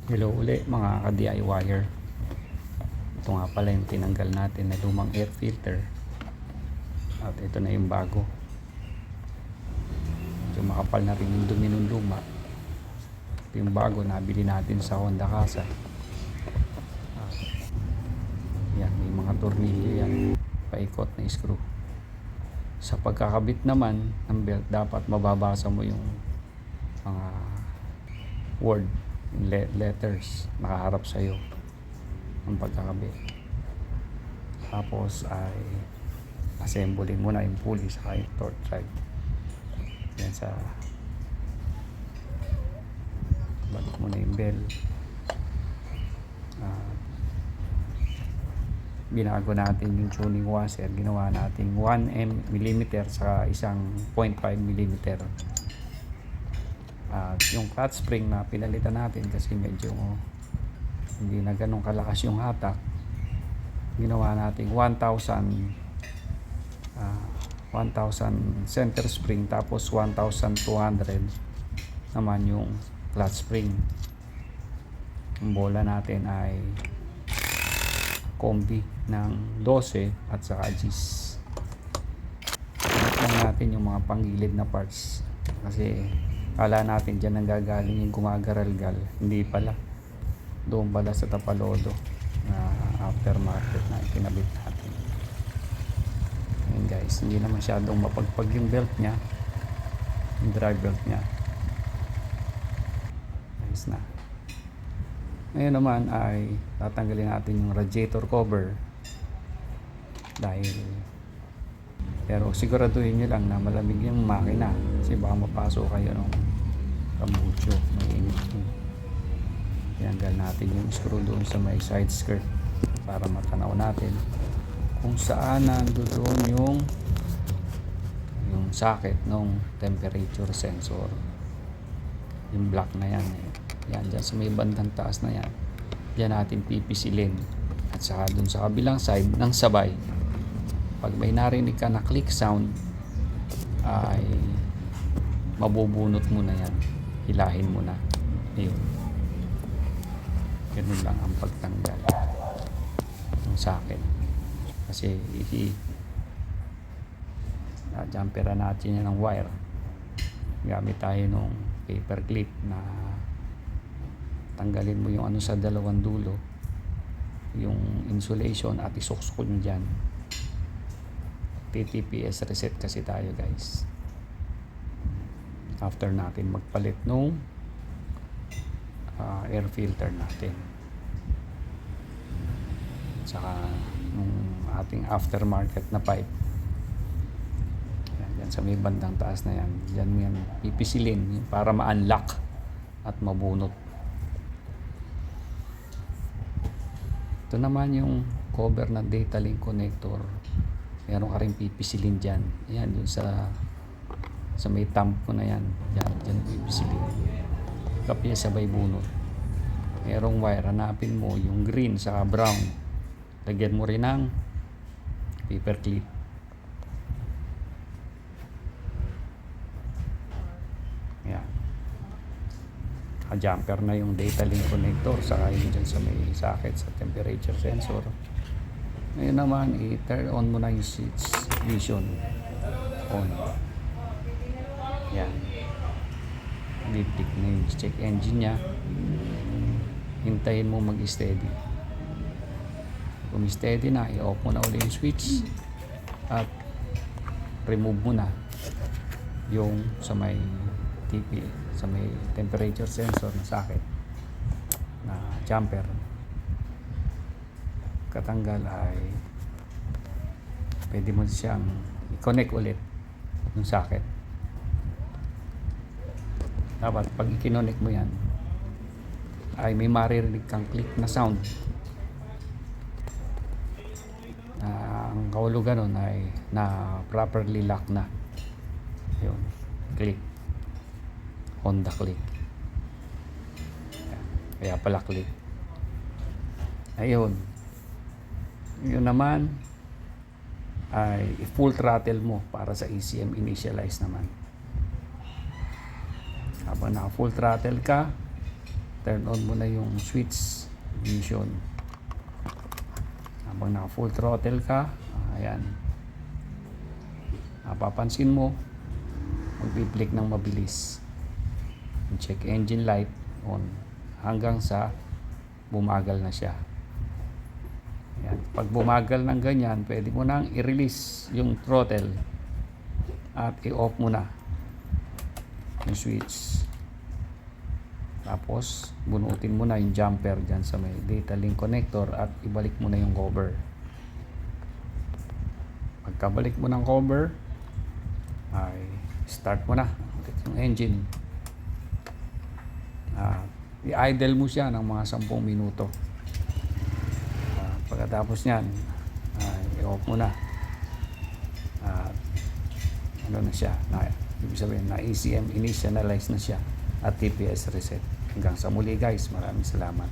Hello uli mga ka-DIYer. Ito nga pala yung tinanggal natin na lumang air filter. At ito na yung bago. Medyo makapal na rin yung dumi ng luma. Ito yung bago nabili natin sa Honda Casa. Yan, may mga tornilyo yan. Paikot na screw. Sa pagkakabit naman ng belt, dapat mababasa mo yung mga word, letters nakaharap sa iyo ang pagkakabit. Tapos ay assemblein mo na yung pulley sa yung torque drive. Yan, sa balik mo na yung bell. Binago natin yung tuning washer, ginawa natin 1 mm sa isang 0.5 mm. At yung clutch spring na pinalitan natin kasi medyo hindi na ganun kalakas yung hatak, ginawa natin 1,000 center spring, tapos 1,200 naman yung clutch spring. Ang bola natin ay combi ng 12 at saka G's. Lang natin yung mga panggilid na parts kasi kala natin dyan ang gagaling yung gumagaralgal. Hindi pala, doon pala sa Tapalodo na aftermarket na ikinabit natin. Ayan guys, hindi na masyadong mapagpag yung belt nya, yung drive belt nya. Ayos na. Ngayon naman ay tatanggalin natin yung radiator cover, pero siguraduhin nyo lang na malamig yung makina kasi baka mapasok kayo ng kambucho, mainit yun. Tinanggal natin yung screw doon sa may side skirt para matanaw natin kung saan nandoon yung socket ng temperature sensor, yung black na yan yan dyan sa may bandang taas na yan. Diyan natin pipisilin at saka dun sa kabilang side ng sabay. Pag may narinig ka na click sound ay mabubunot mo na yan, hilahin mo na. Ayun, ganun lang ang pagtanggal ng socket kasi jumpera natin yan ng wire. Gamit tayo ng paper clip na tanggalin mo yung ano sa dalawang dulo, yung insulation, at isuksok nyo dyan. TTPS reset kasi tayo guys after natin magpalit nung air filter natin, saka nung ating aftermarket na pipe. Yan sa may bandang taas na yan, dyan mo yan pipisilin para ma-unlock at mabunot. Ito naman yung cover ng data link connector, meron ka rin pipisilin dyan. Ayan, dun sa may thumb ko na yan, dyan pipisilin kapya sabay bunot. Merong wire, hanapin mo yung green sa brown, lagyan mo rin ng paper clip. Ayan, jumper na yung data link connector, saka yun dyan sa may socket sa temperature sensor. Ngayon naman i-turn on mo na yung switch ignition on. Yan, i-click na yung check engine nya, hintayin mo mag steady. Kung steady na, i-off mo na ulit yung switch at remove mo na yung sa may TP, sa may temperature sensor na socket na jumper. Katanggal ay pwede mo siyang i-connect ulit yung socket. Dapat pag i-connect mo yan ay may maririnig kang click na sound. Ang kahulugan nun ay na properly lock na. Yun, click, Honda click. Kaya pala click. Ayun, yun naman ay full throttle mo para sa ECM initialize naman. Habang naka full throttle ka, turn on mo na yung switch ignition. Habang naka full throttle ka, ayan, napapansin mo magpi-flick ng mabilis. Check engine light on hanggang sa bumagal na siya. Ayan. Pag bumagal ng ganyan, pwede mo nang i-release yung throttle at i-off mo na yung switch. Tapos bunutin mo na yung jumper dyan sa may data link connector at ibalik mo na yung cover. Pagkabalik mo ng cover, ay start mo na ulit yung engine. I-idle mo siya ng mga 10 minuto. Pagkatapos nyan, i-off mo na. Ano na siya, ibig sabihin na ECM initialize na siya at TPS reset. Hanggang sa muli guys, maraming salamat.